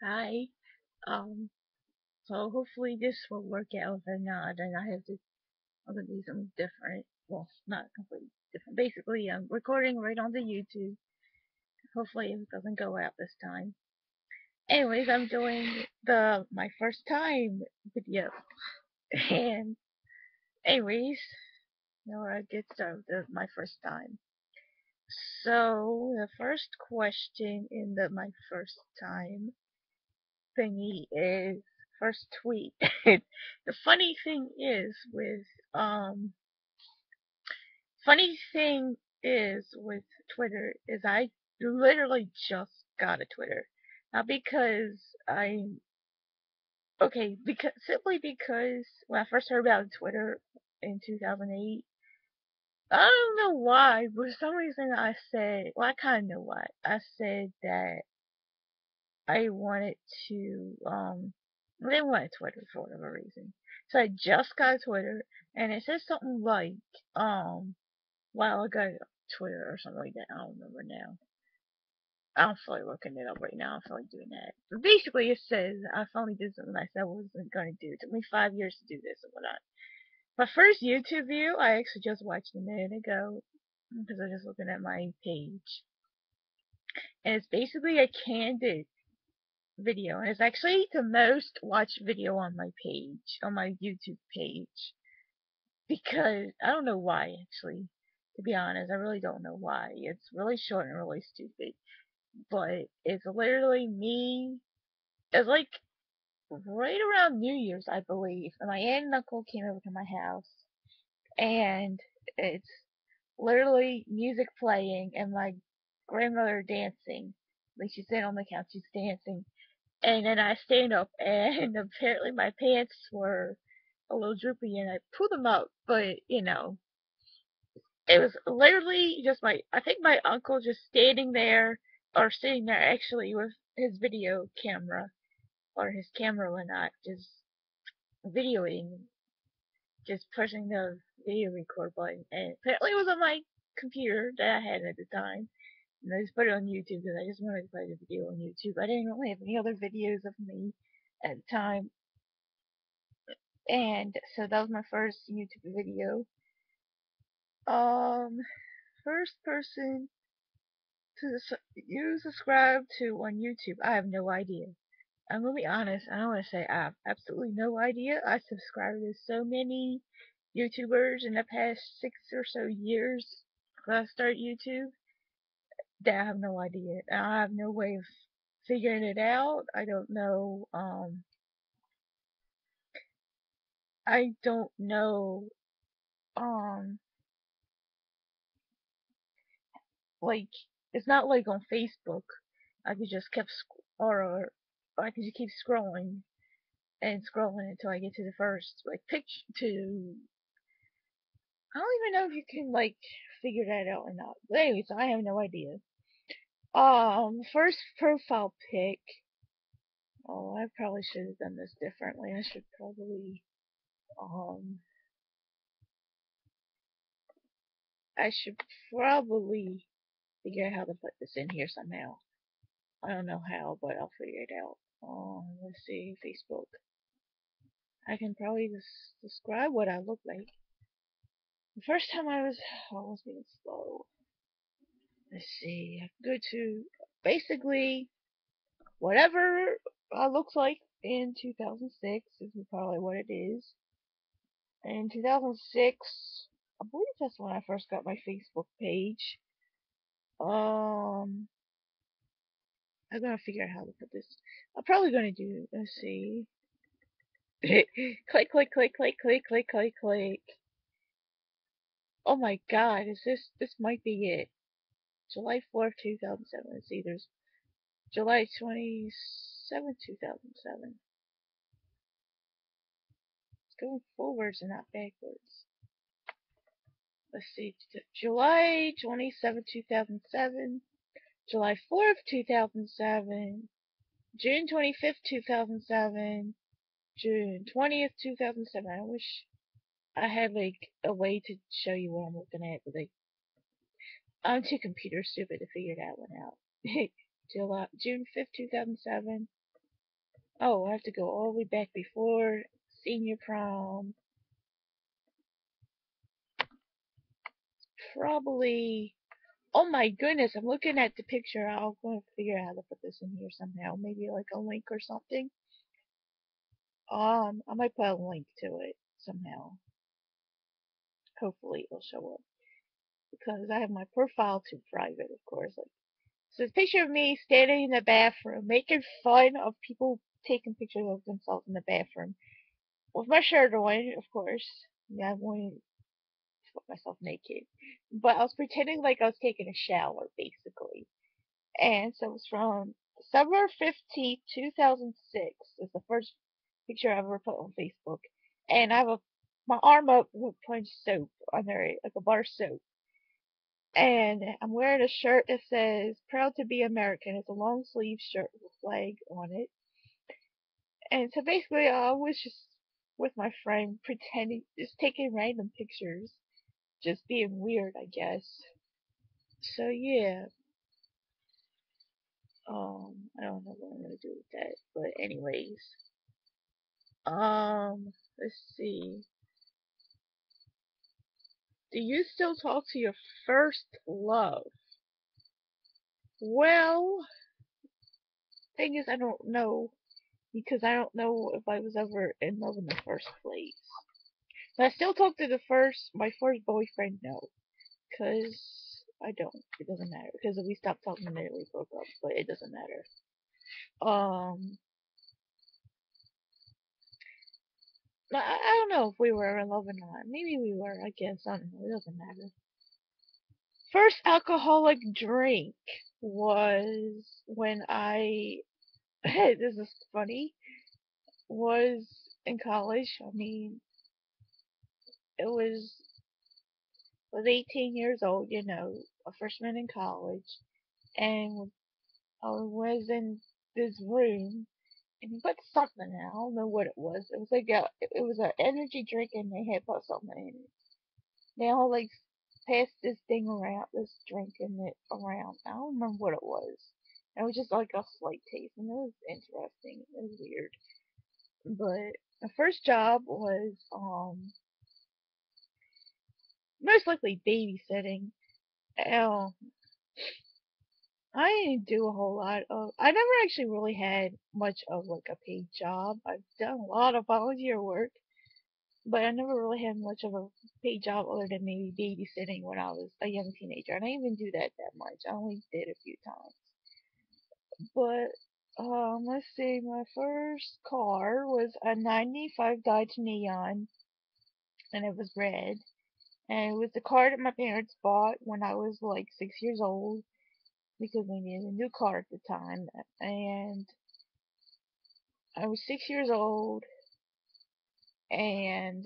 Hi. Um, so hopefully this will work out. If not, then I'm gonna do something different. Well, not completely different. Basically, I'm recording right on the YouTube. Hopefully it doesn't go out this time. Anyways, I'm doing my first time video. And anyways, now I get started with my first time. So the first question in my first time thingy is first tweet. The um funny thing is with Twitter is I literally just got a Twitter. Not because I okay, because simply because when I first heard about Twitter in 2008, I don't know why, but for some reason I said, well, I kind of know why. I said that I wanted to, I didn't want a Twitter for whatever reason. So I just got a Twitter, and it says something like, well, I got Twitter or something like that. I don't remember now. I don't feel like looking it up right now. I don't feel like doing that. But basically, it says I finally did something I said I wasn't going to do. It took me 5 years to do this and whatnot. My first YouTube view, I actually just watched a minute ago because I was just looking at my page. And it's basically a candid video, and it's actually the most watched video on my page, on my YouTube page, because I don't know why actually. To be honest, I really don't know why. It's really short and really stupid, but it's literally me. It's like right around New Year's, I believe, and my aunt and uncle came over to my house, and it's literally music playing and my grandmother dancing. Like she's sitting on the couch, she's dancing, and then I stand up, and apparently my pants were a little droopy, and I pulled them up, but it was literally just I think my uncle just standing there, or sitting there actually with his video camera, or his camera or not, just videoing, just pushing the video record button, and apparently it was on my computer that I had at the time. And I just put it on YouTube because I just wanted to play the video on YouTube. I didn't really have any other videos of me at the time. And so that was my first YouTube video. Um, First person to you subscribe to on YouTube, I have no idea. I'm gonna be honest. I don't want to say I have absolutely no idea. I subscribed to so many YouTubers in the past 6 or so years that I started YouTube that I have no idea. I have no way of figuring it out. I don't know. I don't know. Um, like it's not like on Facebook. I could just or I could just keep scrolling and scrolling until I get to the first like picture to. I don't even know if you can like figure that out or not. But anyways, I have no idea. First profile pic. Oh, I probably should have done this differently. I should probably um I should probably figure out how to put this in here somehow. I don't know how, but I'll figure it out. Let's see, Facebook. I can probably just describe what I look like. The first time I was being slow. Let's see, I can go to basically whatever I looks like in 2006 is probably what it is. In 2006, I believe that's when I first got my Facebook page. Um, I'm gonna figure out how to put this. I'm probably gonna do. Let's see. Click, click, click, click, click, click, click, click. Oh my God, is this might be it. July 4th, 2007. Let's see, there's July 27th, 2007. It's going forwards and not backwards. Let's see, July 27th, 2007. July 4th, 2007. June 25th, 2007. June 20th, 2007. I wish I had like a way to show you what I'm looking at, but like I'm too computer stupid to figure that one out. June 5th, 2007. Oh, I have to go all the way back before senior prom. Probably. Oh my goodness, I'm looking at the picture. I'll go and figure out how to put this in here somehow. Maybe like a link or something. I might put a link to it somehow. Hopefully it'll show up. Because I have my profile too private, of course. Like, so it's a picture of me standing in the bathroom, making fun of people taking pictures of themselves in the bathroom. With my shirt on, of course. Yeah, I wanted to put myself naked. But I was pretending like I was taking a shower, basically. And so it was from December 15th, 2006. It's the first picture I ever put on Facebook. And I have my arm up with a punch soap under it, like a bar soap. And I'm wearing a shirt that says "Proud to be American." It's a long sleeve shirt with a flag on it. And so basically, I was just with my friend pretending, just taking random pictures, just being weird, I guess. So yeah, I don't know what I'm gonna do with that, but anyways, let's see. Do you still talk to your first love? Well, thing is, I don't know because I don't know if I was ever in love in the first place. But I still talk to my first boyfriend, no, because I don't. It doesn't matter because we stopped talking the minute we broke up, but it doesn't matter. Um, I don't know if we were in love or not. Maybe we were. I guess I don't know. It doesn't matter. First alcoholic drink was when I. This is funny. Was in college. I mean, it was 18 years old. You know, a freshman in college, and I was in this room and he put something in. I don't know what it was. It was like it was an energy drink and they had put something in it. They all like passed this thing around, this drink in it around. I don't remember what it was. It was just like a slight taste and it was interesting. It was weird. But my first job was most likely babysitting. Um, I didn't do a whole lot of. I never actually really had much of like a paid job. I've done a lot of volunteer work, but I never really had much of a paid job other than maybe babysitting when I was a young teenager. And I didn't even do that much. I only did a few times. But let's see. My first car was a '95 Dodge Neon, and it was red. And it was the car that my parents bought when I was like 6 years old because we needed a new car at the time. And I was 6 years old, and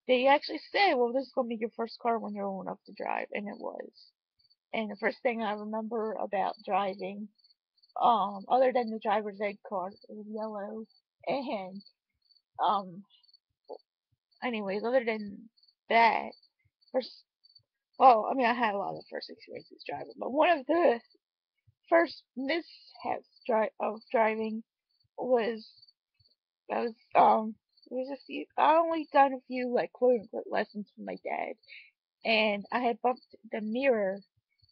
they actually said, "Well, this is gonna be your first car when you're old enough to drive," and it was. And the first thing I remember about driving, other than the driver's ed car, it was yellow, and um, anyways, other than that, first, well, I mean, I had a lot of first experiences driving, but one of the first mishaps of driving was I was there's a few I only done a few like quote unquote lessons from my dad and I had bumped the mirror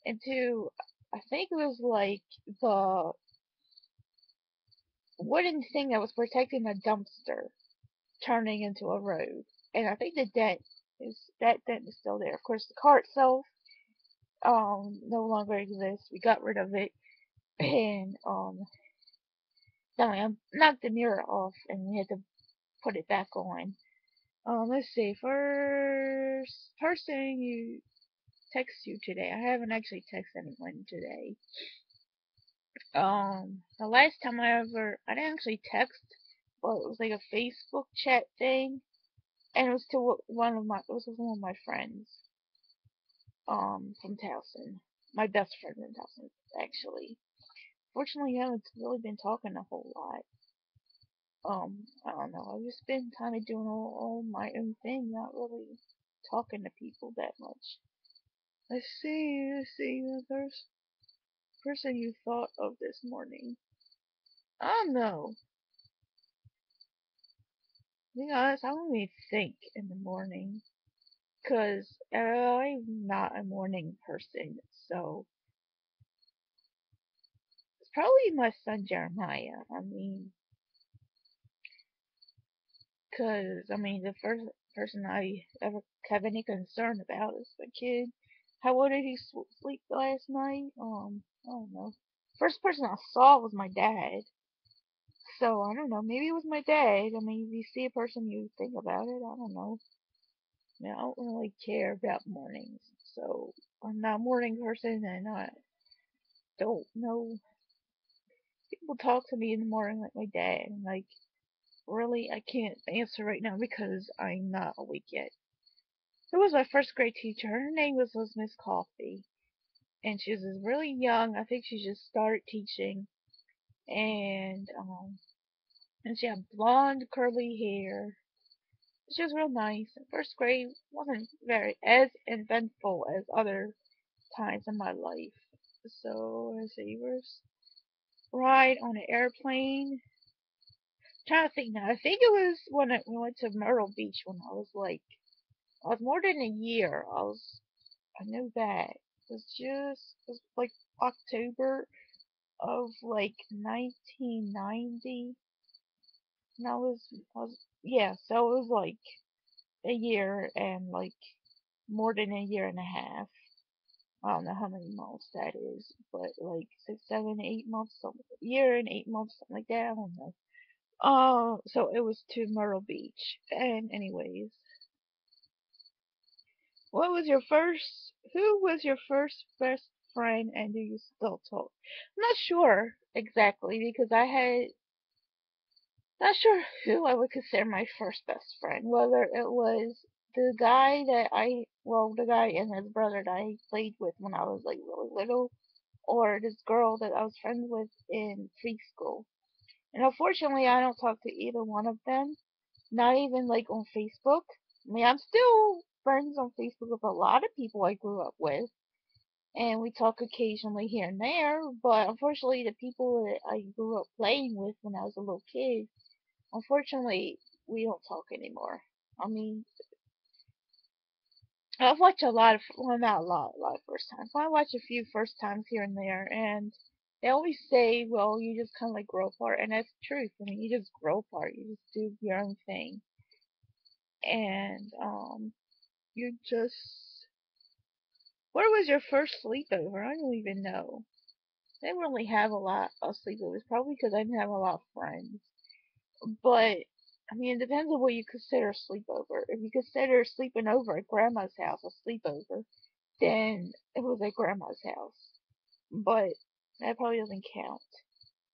into I think it was like the wooden thing that was protecting a dumpster turning into a road. And I think the dent is still there. Of course the car itself no longer exists. We got rid of it and then I knocked the mirror off and we had to put it back on. Let's see. First person you text you today. I haven't actually texted anyone today. The last time I didn't actually text, but it was like a Facebook chat thing, and it was to it was with one of my friends, from Towson. My best friend in Towson, actually. Fortunately, we haven't really been talking a whole lot. I don't know. I've just been kind of doing all my own thing, not really talking to people that much. Let's see others. person you thought of this morning. I don't know. To be honest, I don't even think in the morning. Because I'm not a morning person. So it's probably my son Jeremiah. The first person I ever have any concern about is my kid. How well did he sleep last night? I don't know. First person I saw was my dad. So I don't know. Maybe it was my dad. If you see a person, you think about it. I don't know. I don't really care about mornings. So I'm not a morning person, and I don't know. People talk to me in the morning like my dad, and like, really, I can't answer right now because I'm not awake yet. It was my first grade teacher. Her name was Miss Coffee, and she was really young. I think she just started teaching, and and she had blonde curly hair. She was real nice. First grade wasn't very as eventful as other times in my life. So let's see, first ride on an airplane. Trying to think now. I think it was when we went to Myrtle Beach when I was more than a year. I know that. It was like October of like 1990. And yeah, so it was like a year and like more than a year and a half. I don't know how many months that is, but like 6, 7, 8 months, something, year and 8 months, something like that. I don't know. So it was to Myrtle Beach. And anyways, who was your first best friend and do you still talk? I'm not sure exactly because not sure who I would consider my first best friend. Whether it was the guy and his brother that I played with when I was like really little, or this girl that I was friends with in preschool. And unfortunately, I don't talk to either one of them. Not even like on Facebook. I'm still friends on Facebook with a lot of people I grew up with, and we talk occasionally here and there. But unfortunately, the people that I grew up playing with when I was a little kid, unfortunately, we don't talk anymore. I mean, I've watched a lot of, well, not a lot of first times. I watch a few first times here and there, and they always say, well, you just kind of like grow apart, and that's the truth. You just grow apart. You just do your own thing, and you just. Where was your first sleepover? I don't even know. I didn't really have a lot of sleepovers, probably because I didn't have a lot of friends. But it depends on what you consider a sleepover. If you consider sleeping over at grandma's house a sleepover, then it was at grandma's house. But that probably doesn't count.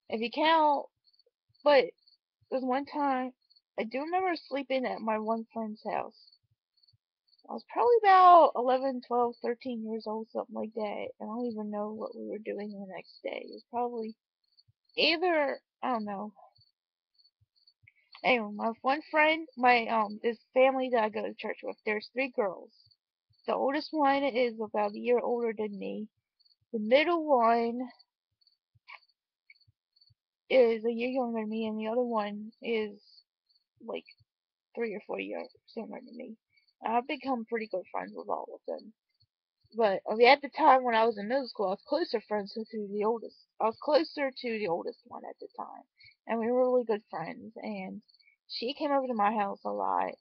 If you count, but there was one time I do remember sleeping at my one friend's house. I was probably about 11, 12, 13 years old, something like that. And I don't even know what we were doing the next day. It was probably either, I don't know. Anyway, my one friend, this family that I go to church with, there's 3 girls. The oldest one is about a year older than me. The middle one is a year younger than me, and the other one is like 3 or 4 years younger than me. I've become pretty good friends with all of them. But at the time when I was in middle school, I was closer friends with the oldest. I was closer to the oldest one at the time, and we were really good friends. And she came over to my house a lot,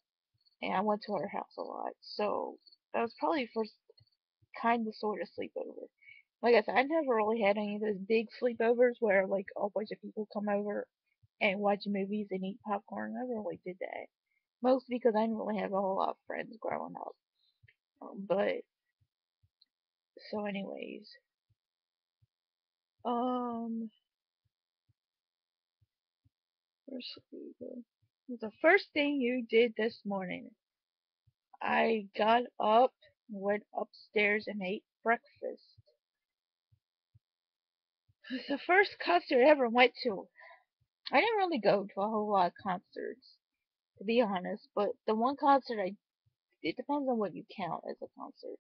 and I went to her house a lot. So that was probably the first kind of sort of sleepover. Like I said, I never really had any of those big sleepovers where like a bunch of people come over and watch movies and eat popcorn. I never really did that. Mostly because I didn't really have a whole lot of friends growing up. But so, anyways, um, where's the first thing you did this morning? I got up, went upstairs, and ate breakfast. It was the first concert I ever went to. I didn't really go to a whole lot of concerts, to be honest, but the one concert it depends on what you count as a concert.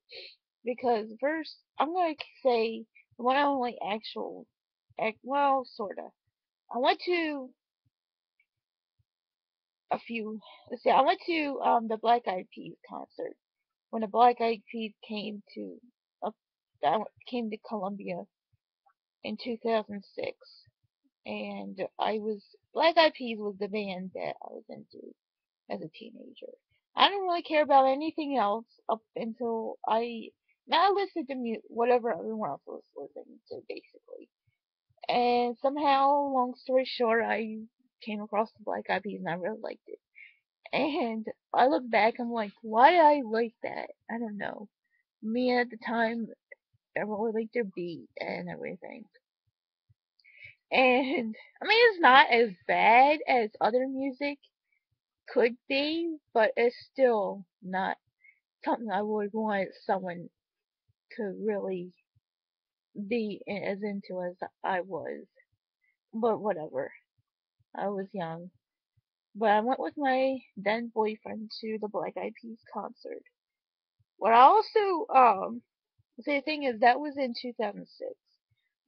Because first, I'm going to say one of my actual, well, sorta. I went to a few. Let's see. I went to the Black Eyed Peas concert when the Black Eyed Peas uh, came to Columbia in 2006, and I was Black Eyed Peas was the band that I was into as a teenager. I didn't really care about anything else up until I listened to whatever everyone else was listening to, basically. And somehow, long story short, I came across the Black Eyed Peas and I really liked it. And I look back, I'm like, why did I like that? I don't know. Me at the time, I really liked their beat and everything. And I mean, it's not as bad as other music could be, but it's still not something I would want someone to really be as into as I was. But whatever. I was young. But I went with my then boyfriend to the Black Eyed Peas concert. What I also see, the thing is that was in 2006.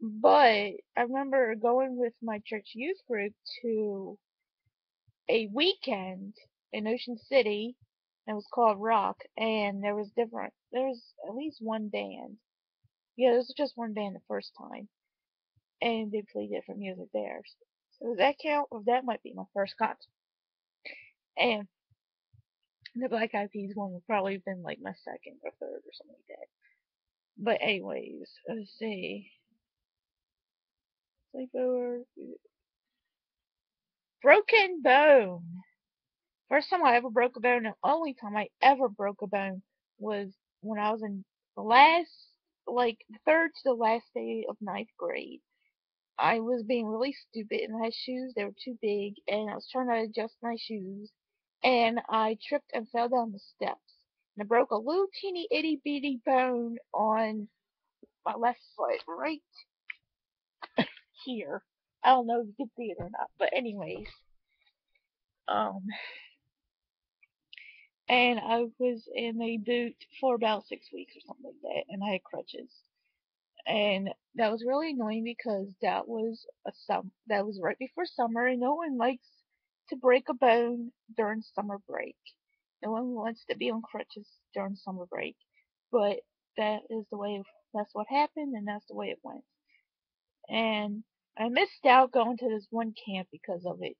But I remember going with my church youth group to a weekend in Ocean City. It was called Rock, and there was at least one band. Yeah, there was just one band the first time, and they played different music there. So does that count? Or that might be my first concert. And the Black Eyed Peas one would probably have been like my second or third or something like that. But anyways, let's see. Sleepover. Broken bone. First time I ever broke a bone, and the only time I ever broke a bone was when I was in the last, like, third to the last day of ninth grade. I was being really stupid in my shoes. They were too big, and I was trying to adjust my shoes, and I tripped and fell down the steps. And I broke a little teeny itty bitty bone on my left foot, right here. I don't know if you can see it or not, but anyways, um, and I was in a boot for about 6 weeks or something like that, and I had crutches. And that was really annoying because that was right before summer, and no one likes to break a bone during summer break. No one wants to be on crutches during summer break, but that's what happened, and that's the way it went. And I missed out going to this one camp because of it.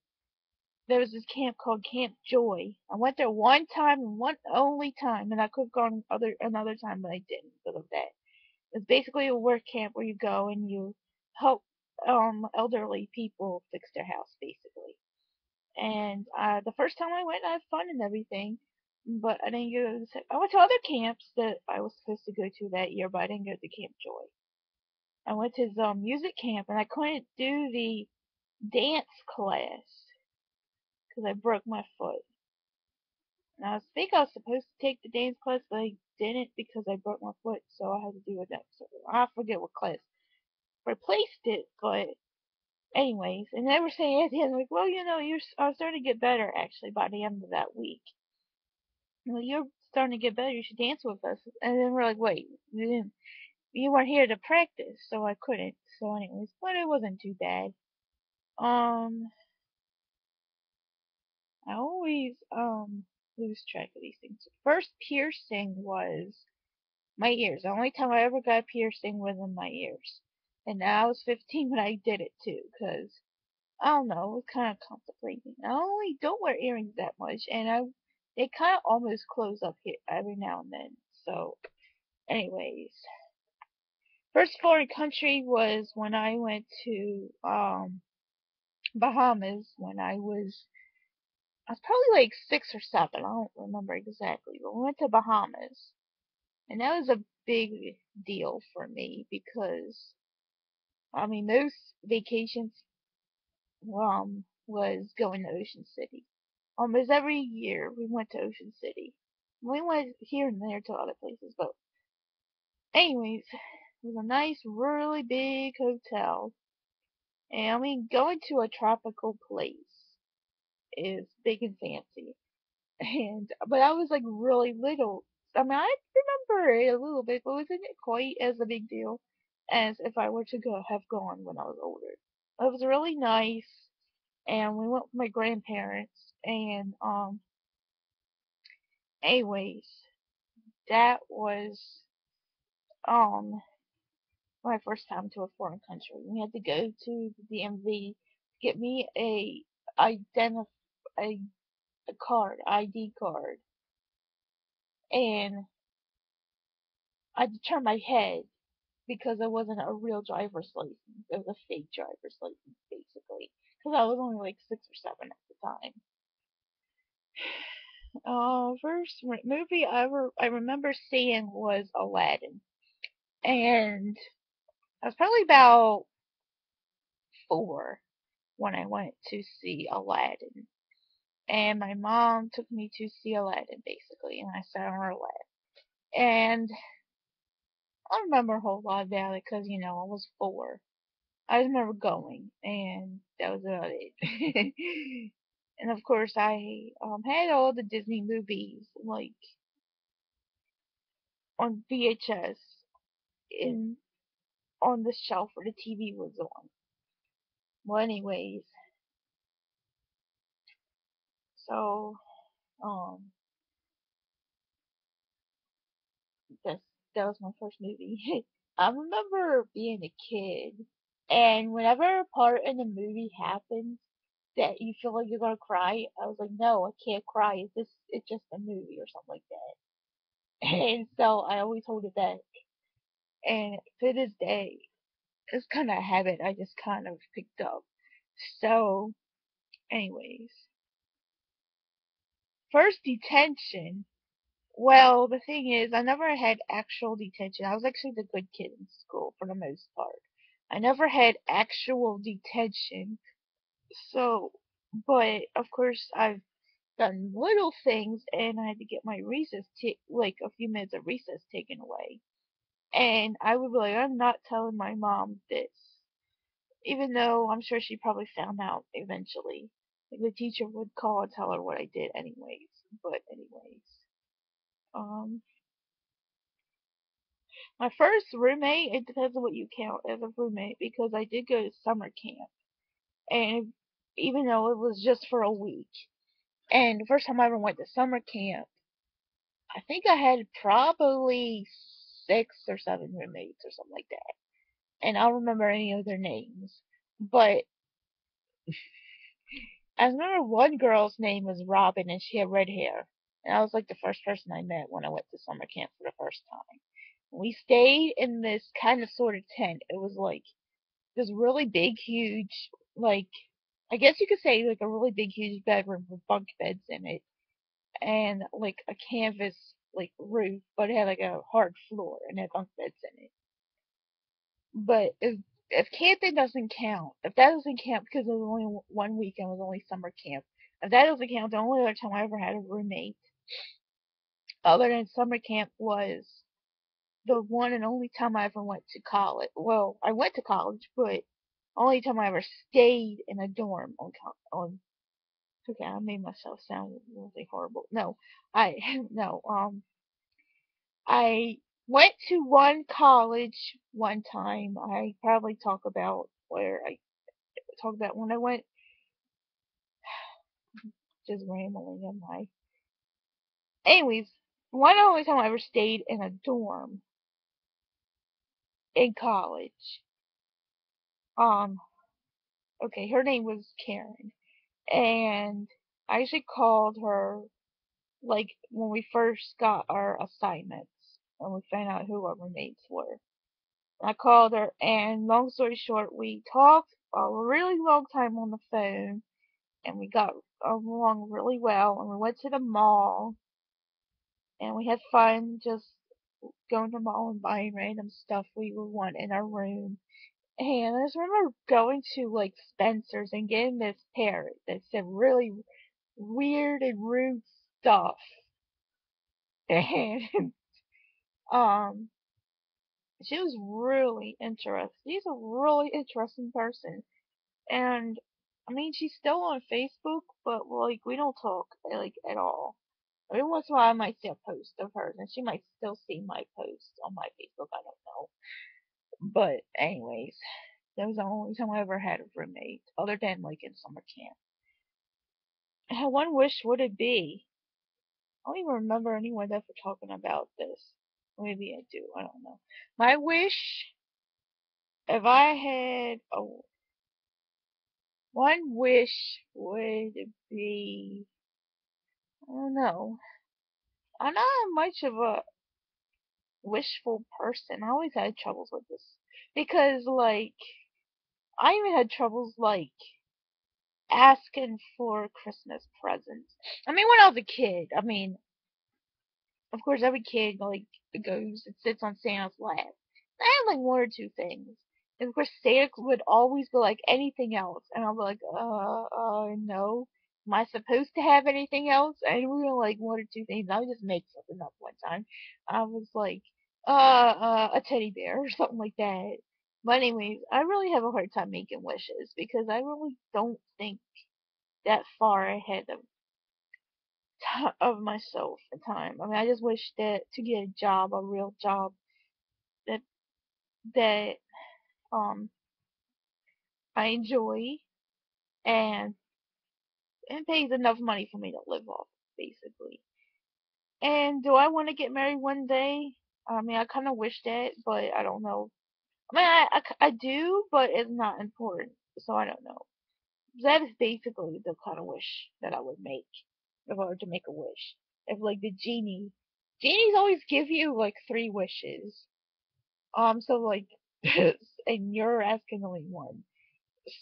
There was this camp called Camp Joy. I went there one time and one only time, and I could have gone another time, but I didn't because of that. It's basically a work camp where you go and you help elderly people fix their house, basically. And the first time I went, I had fun and everything, but I didn't go. I went to other camps that I was supposed to go to that year, but I didn't go to Camp Joy. I went to the music camp, and I couldn't do the dance class because I broke my foot. And think I was supposed to take the dance class, but I didn't because I broke my foot, so I had to do it next. So I forget what class replaced it, but anyways, and they were saying at the end, like, well, you're starting to get better actually by the end of that week. Well, you're starting to get better. You should dance with us. And then we're like, wait, you weren't here to practice, so I couldn't. So, anyways, but it wasn't too bad. Um, I always lose track of these things. First piercing was my ears. The only time I ever got a piercing was in my ears, and I was 15 when I did it too, cause I don't know, it was kind of contemplating. I only don't wear earrings that much, and they kind of almost close up here every now and then. So, anyways, first foreign country was when I went to Bahamas when I was probably like 6 or 7. I don't remember exactly, but we went to Bahamas, and that was a big deal for me because I mean most vacations was going to Ocean City. Almost every year we went to Ocean City. We went here and there to other places, but anyways, it was a nice, really big hotel. And I mean, going to a tropical place is big and fancy. And but I was like really little. I mean, I remember it a little bit, but wasn't it quite as a big deal? as if I were to have gone when I was older. It was really nice, and we went with my grandparents. And anyways, that was um my first time to a foreign country. We had to go to the DMV to get me a, a card, ID card, and I had to turn my head because it wasn't a real driver's license. It was a fake driver's license, basically. Because I was only like 6 or 7 at the time. First movie I remember seeing was Aladdin, and I was probably about 4 when I went to see Aladdin. And my mom took me to see Aladdin, basically, and I sat on her lap. And I don't remember a whole lot about it because, I was 4. I just remember going, and that was about it. And of course, I had all the Disney movies like on VHS in on the shelf where the TV was on. Well, anyways, so um, that's that was my first movie. I remember being a kid, and whenever a part in the movie happens that you feel like you're gonna cry, I was like, no, I can't cry. It's just a movie or something like that. And so I always hold it back. And to this day, it's kind of a habit I just kind of picked up. So, anyways, first detention. Well, the thing is, I never had actual detention. I was actually the good kid in school for the most part. I never had actual detention. So, but of course, I've done little things, and I had to get my recess, like a few minutes of recess taken away. And I would be like, I'm not telling my mom this. Even though I'm sure she probably found out eventually. Like the teacher would call and tell her what I did anyways. But anyways. Um my first roommate, it depends on what you count as a roommate because I did go to summer camp. And even though it was just for a week. And the first time I ever went to summer camp, I think I had probably 6 or 7 roommates or something like that. And I don't remember any of their names. But I remember one girl's name was Robin and she had red hair. And I was like the first person I met when I went to summer camp for the first time. We stayed in this kind of sort of tent. It was like this really big, huge, like, I guess you could say like a really big, huge bedroom with bunk beds in it. And like a canvas, like, roof, but it had like a hard floor and had bunk beds in it. But if camping doesn't count, if that doesn't count because it was only one weekend, it was only summer camp. If that doesn't count, the only other time I ever had a roommate other than summer camp was the one and only time I ever went to college. Well, I went to college, but only time I ever stayed in a dorm on. Okay, I made myself sound really horrible. No, I no. I went to one college one time. I probably talk about where I talk about when I went, just rambling am I. Anyways, one only time I ever stayed in a dorm in college. Um, okay, her name was Karen, and I actually called her like when we first got our assignments and we found out who our roommates were. I called her, and long story short, we talked a really long time on the phone, and we got along really well, and we went to the mall, and we had fun just going to the mall and buying random stuff we would want in our room. And I just remember going to like Spencer's and getting this parrot that said really weird and rude stuff. And um she was really interesting. She's a really interesting person. And I mean she's still on Facebook, but like we don't talk like at all. Every once in a while I might see a post of hers and she might still see my post on my Facebook, I don't know. But anyways, that was the only time I ever had a roommate, other than like in summer camp. One wish would it be? I don't even remember anyone ever talking about this. Maybe I do. I don't know. My wish, if I had a one wish, would be, I don't know. I'm not much of a wishful person. I always had troubles with this because, like, I even had troubles like asking for Christmas presents. I mean, when I was a kid, I mean, of course, every kid like goes and sits on Santa's lap. I had like one or two things. And of course, Santa would always be like anything else, and I'll be like, no. Am I supposed to have anything else? And we were like one or two things. I would just make something up one time. I was like, a teddy bear or something like that. But anyways, I really have a hard time making wishes because I really don't think that far ahead of myself at time. I mean, I just wish that to get a job, a real job that that um I enjoy and and pays enough money for me to live off, basically. And do I want to get married one day? I mean, I kind of wish that, but I don't know. I mean, I do, but it's not important, so I don't know. That is basically the kind of wish that I would make if I were to make a wish. If like the genies always give you like three wishes. So like, and you're asking only one.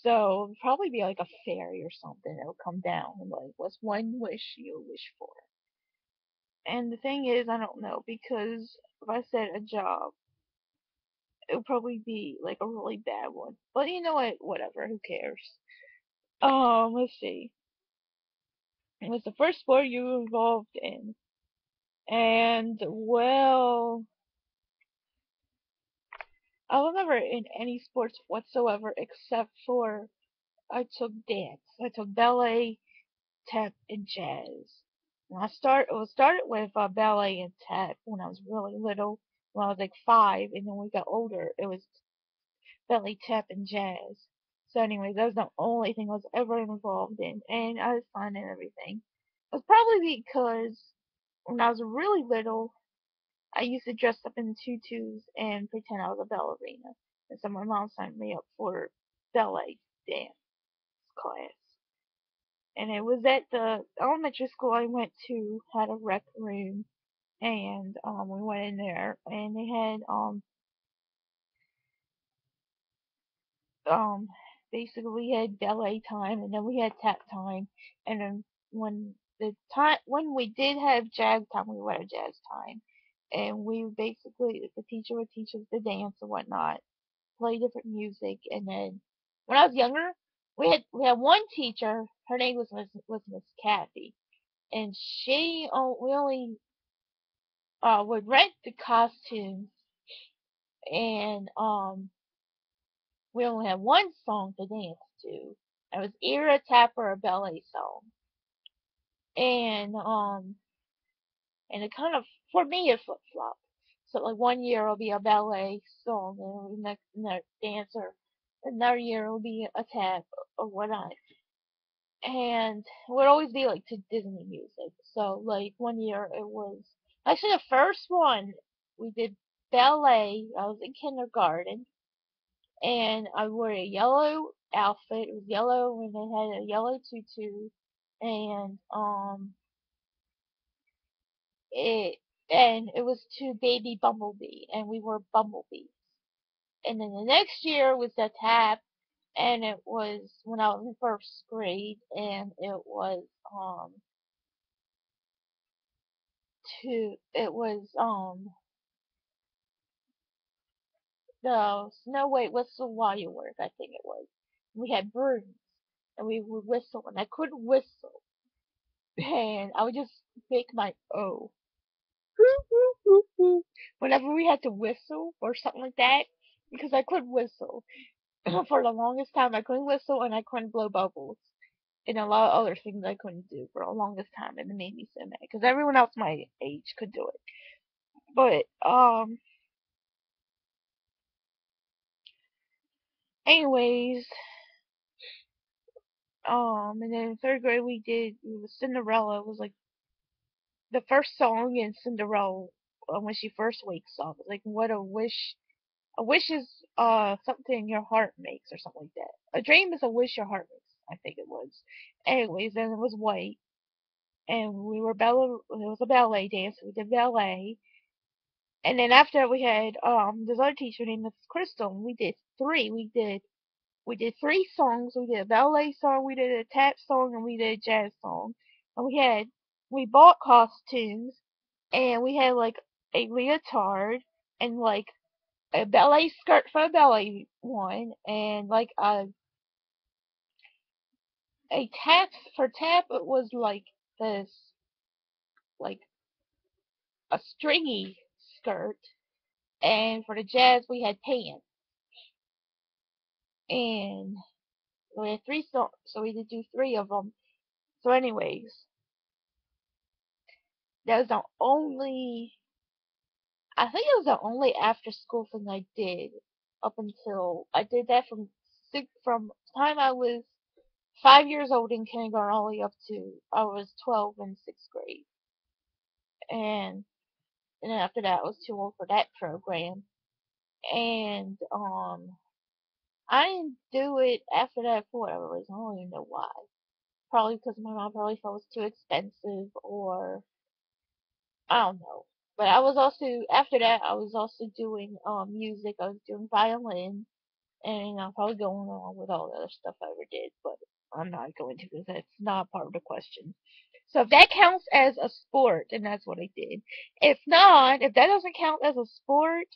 So it'd probably be like a fairy or something that would come down and like, what's one wish you wish for? And the thing is, I don't know because if I said a job, it would probably be like a really bad one. But you know what? Whatever. Who cares? Let's see. It was the first sport you were involved in, and well, I was never in any sports whatsoever except for I took dance. I took ballet, tap, and jazz. It was started with ballet and tap when I was really little, when I was like 5, and then when we got older, it was ballet, tap, and jazz. So, anyways, that was the only thing I was ever involved in, and I was fine and everything. It was probably because when I was really little, I used to dress up in tutus and pretend I was a ballerina, and so my mom signed me up for ballet dance class. And it was at the elementary school I went to had a rec room, and we went in there, and they had um basically we had ballet time, and then we had tap time, and then when we did have jazz time, we went to jazz time, and we basically the teacher would teach us the dance and whatnot, play different music, and then when I was younger, we had one teacher. Her name was Miss Kathy, and we only would rent the costumes, and we only had one song to dance to. It was either a tap or a ballet song, and it kind of for me it flip flopped. So like one year it'll be a ballet song, and the next dancer, another year it'll be a tap or whatnot, and it would always be like to Disney music. So like one year it was actually the first one we did ballet. I was in kindergarten, and I wore a yellow outfit. It was yellow, and it had a yellow tutu, and it it was to Baby Bumblebee, and we were bumblebees. And then the next year was the tap, and it was when I was in first grade, and it was it was the Snow White Whistle While You Work, I think it was. We had brooms, and we would whistle, and I couldn't whistle, and I would just make my O whenever we had to whistle or something like that, because I couldn't whistle. For the longest time, I couldn't whistle and I couldn't blow bubbles, and a lot of other things I couldn't do for the longest time, and it made me so mad because everyone else my age could do it. But Anyways, and then in third grade it was Cinderella. It was like the first song in Cinderella when she first wakes up. It's like what a wish. A wish is something your heart makes or something like that. A dream is a wish your heart makes. I think it was. Anyways, then it was white, and we were ballet. It was a ballet dance. We did ballet, and then after that we had this other teacher named Mrs. Crystal. And we did three. We did three songs. We did a ballet song, we did a tap song, and we did a jazz song. And we bought costumes, and we had like a leotard and like a ballet skirt for a ballet one, and like a tap for tap. It was like this, like a stringy skirt, and for the jazz we had pants, and we had three songs, so we did do three of them. So, anyways, that was the only I think it was the only after school thing I did up until I did that from the time I was 5 years old in kindergarten all the way up to I was 12 in sixth grade, and and then after that I was too old for that program, and I didn't do it after that for whatever reason. I don't even know why. Probably because my mom probably thought it was too expensive, or I don't know. But I was also after that I was also doing music. I was doing violin. And I'll probably go on with all the other stuff I ever did, but I'm not going to because that's not part of the question. So if that counts as a sport, then that's what I did. If not, if that doesn't count as a sport,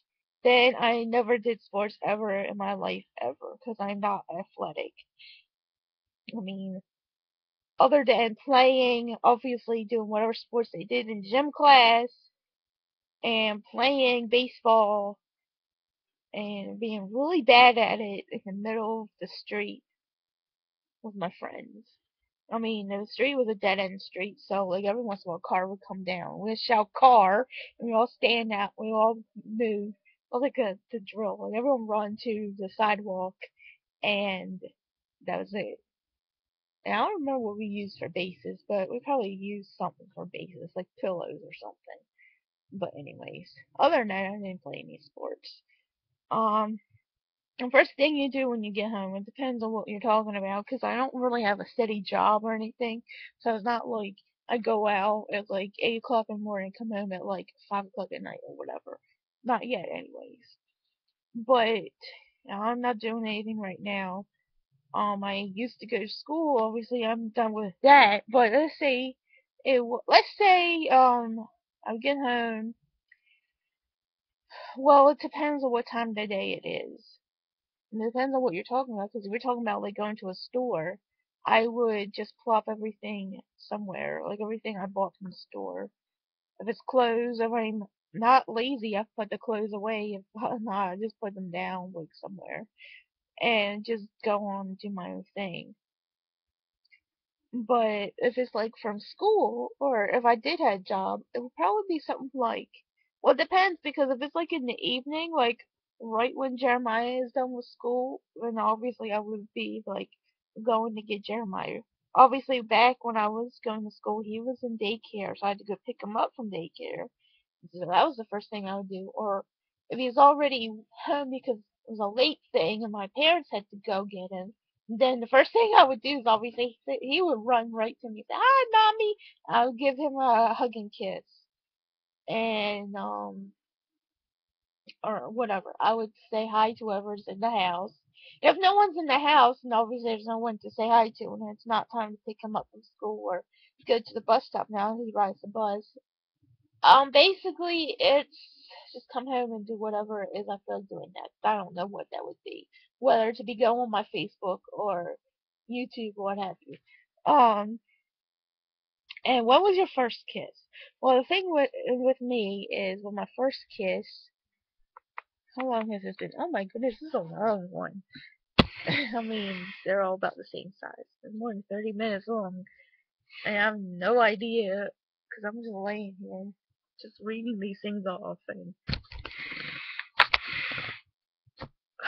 then I never did sports ever in my life ever because I'm not athletic. I mean, other than playing, obviously doing whatever sports they did in gym class and playing baseball and being really bad at it in the middle of the street with my friends. I mean, the street was a dead end street, so like every once in a while a car would come down. We'd shout car, and we all stand out, we all move. It was like the drill. Like everyone run to the sidewalk, and that was it. And I don't remember what we used for bases, but we probably used something for bases, like pillows or something. But anyways, other than that, I didn't play any sports. Um, The first thing you do when you get home, it depends on what you're talking about, because I don't really have a steady job or anything, so it's not like I go out at like 8 o'clock in the morning and come home at like 5 o'clock at night or whatever. Not yet, anyways. But I'm not doing anything right now. I used to go to school. Obviously, I'm done with that. But let's say, I get home. Well, it depends on what time of the day it is. It depends on what you're talking about, because if you're talking about like going to a store, I would just plop everything somewhere, like everything I bought from the store. If it's clothes, if I'm not lazy, I put the clothes away. If not, I just put them down like somewhere and just go on and do my own thing. But if it's like from school, or if I did have a job, it would probably be something like, well, it depends, because if it's like in the evening, like right when Jeremiah is done with school, then obviously I would be like going to get Jeremiah. Obviously, back when I was going to school, he was in daycare, so I had to go pick him up from daycare. So that was the first thing I would do. Or if he's already home because it was a late thing and my parents had to go get him, then the first thing I would do is obviously he would run right to me and say, "Hi, mommy." I would give him a hug and kiss, and or whatever. I would say hi to whoever's in the house. If no one's in the house, and obviously there's no one to say hi to, and it's not time to pick him up from school or go to the bus stop now, he rides the bus. Basically, it's just come home and do whatever it is I feel like doing next. I don't know what that would be, whether to be going on my Facebook or YouTube or what have you. Um, and what was your first kiss? Well, the thing with me is with my first kiss. How long has this been? Oh my goodness, this is a long one. I mean, they're all about the same size. They're more than 30 minutes long. And I have no idea, because I'm just laying here, just reading these things off, and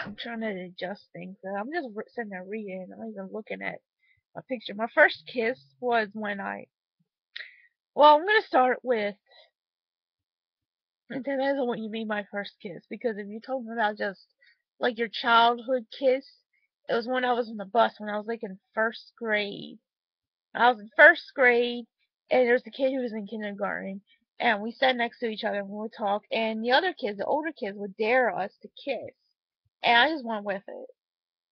I'm trying to adjust things. I'm just sitting there reading. I'm not even looking at my picture. My first kiss was when well, I'm gonna start with. It depends on what you mean by first kiss, because if you told me about just like your childhood kiss, it was when I was on the bus when I was like in first grade. I was in first grade, and there was a kid who was in kindergarten, and we sat next to each other and we would talk, and the other kids, the older kids, would dare us to kiss, and I just went with it.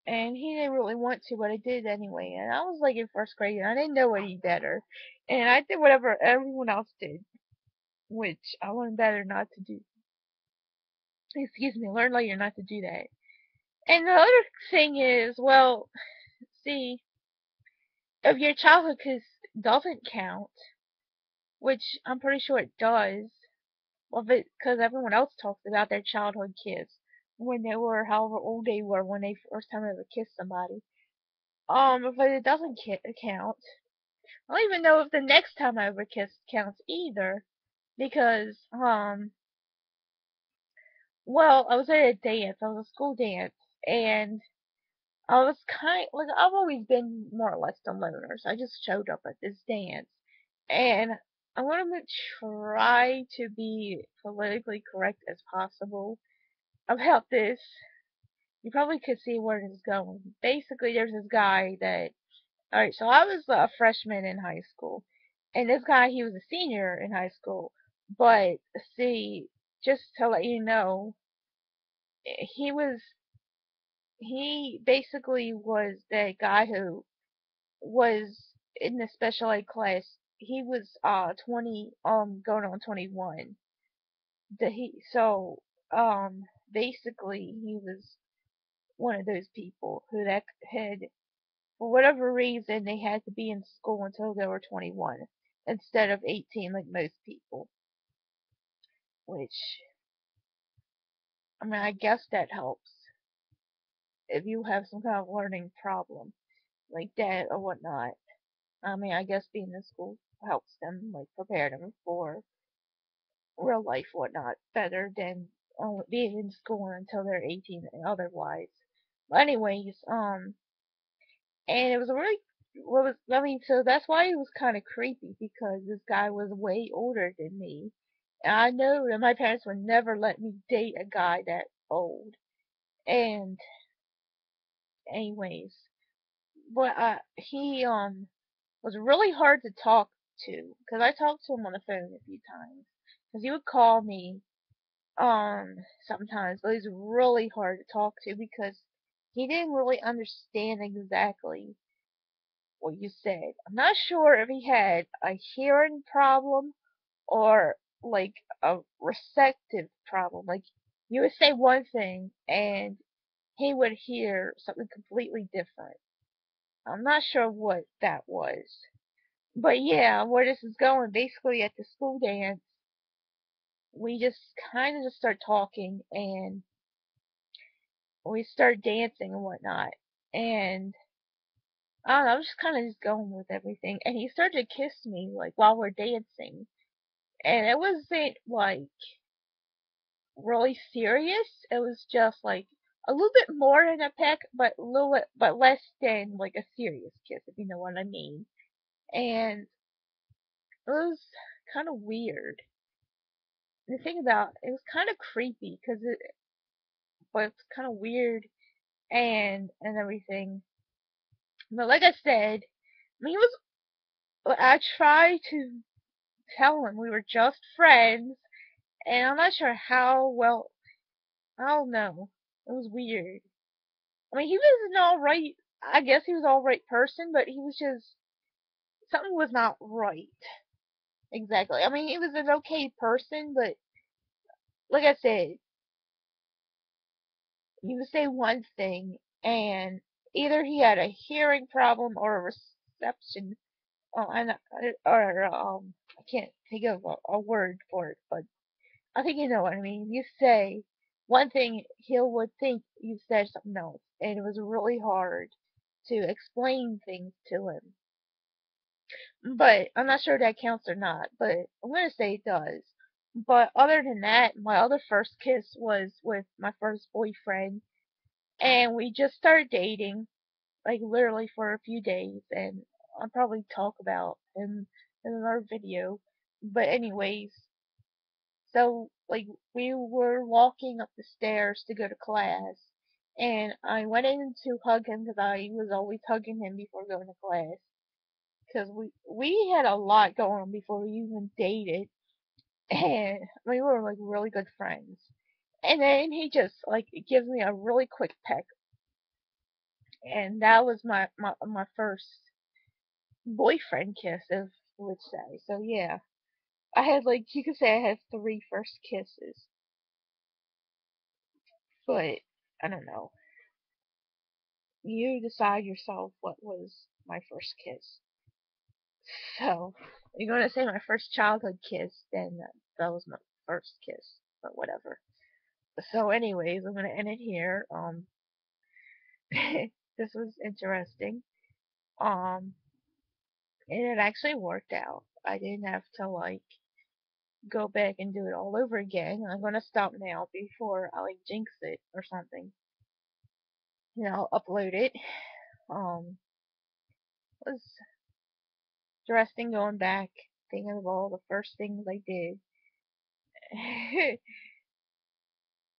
And he didn't really want to, but I did anyway. And I was like in first grade, and I didn't know any better, and I did whatever everyone else did, which I learned better not to do. Excuse me, learned later not to do that. And the other thing is, well, see, if your childhood kiss doesn't count, which I'm pretty sure it does, well, because everyone else talks about their childhood kiss when they were however old they were when they first time ever kissed somebody. If it doesn't count, I don't even know if the next time I ever kissed counts either, because well, I was at a dance, I was a school dance, and I was like I've always been more or less a loner, so I just showed up at this dance, and I'm gonna try to be politically correct as possible about this. You probably could see where this is going. Basically, there's this guy that. Alright, so I was a freshman in high school, and this guy, he was a senior in high school. But see, just to let you know, he was he basically was the guy who was in the special ed class. He was 20 going on 21. The he so basically he was one of those people who that had, for whatever reason, they had to be in school until they were 21 instead of 18 like most people. Which, I mean, I guess that helps if you have some kind of learning problem like that or whatnot. I mean, I guess being in school helps them, like, prepare them for real life whatnot better than being in school until they're 18 and otherwise. But anyways, and it was a really, what was, I mean, so that's why it was kind of creepy, because this guy was way older than me. And I know that my parents would never let me date a guy that old. And anyways, but he was really hard to talk to, because I talked to him on the phone a few times, because he would call me sometimes, but he's really hard to talk to because he didn't really understand exactly what you said. I'm not sure if he had a hearing problem or like a receptive problem. Like, you would say one thing and he would hear something completely different. I'm not sure what that was. But yeah, where this is going, basically at the school dance, we just kind of just start talking and we start dancing and whatnot. And I don't know, I'm just kind of just going with everything. And he started to kiss me like while we're dancing. And it wasn't like really serious. It was just like a little bit more than a peck, but a little bit, but less than like a serious kiss, if you know what I mean. And it was kind of weird. The thing about it was kind of creepy because it was kind of weird and everything. But like I said, I mean, he was. I tried to tell him we were just friends, and I'm not sure how well. I don't know. It was weird. I mean, he was an alright. I guess he was an alright person, but he was just something was not right. Exactly. I mean, he was an okay person, but like I said, you would say one thing, and either he had a hearing problem or a reception, and or I can't think of a word for it, but I think you know what I mean. You say one thing, he would think you said something else, and it was really hard to explain things to him. But I'm not sure that counts or not, but I'm gonna say it does. But other than that, my other first kiss was with my first boyfriend, and we just started dating, like literally for a few days, and I'll probably talk about him in another video. But anyways, so like we were walking up the stairs to go to class, and I went in to hug him because I was always hugging him before going to class. Because we had a lot going on before we even dated, and we were like really good friends. And then he just like gives me a really quick peck, and that was my first boyfriend kiss, if you would say. So yeah, I had like you could say I had three first kisses, but I don't know. You decide yourself what was my first kiss. So you're gonna say my first childhood kiss, then that was my first kiss. But whatever. So anyways, I'm gonna end it here. This was interesting. Um, and it actually worked out. I didn't have to like go back and do it all over again. I'm gonna stop now before I like jinx it or something. I'll upload it. It was interesting going back, thinking of all the first things I did.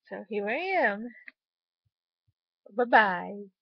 So here I am. Bye bye.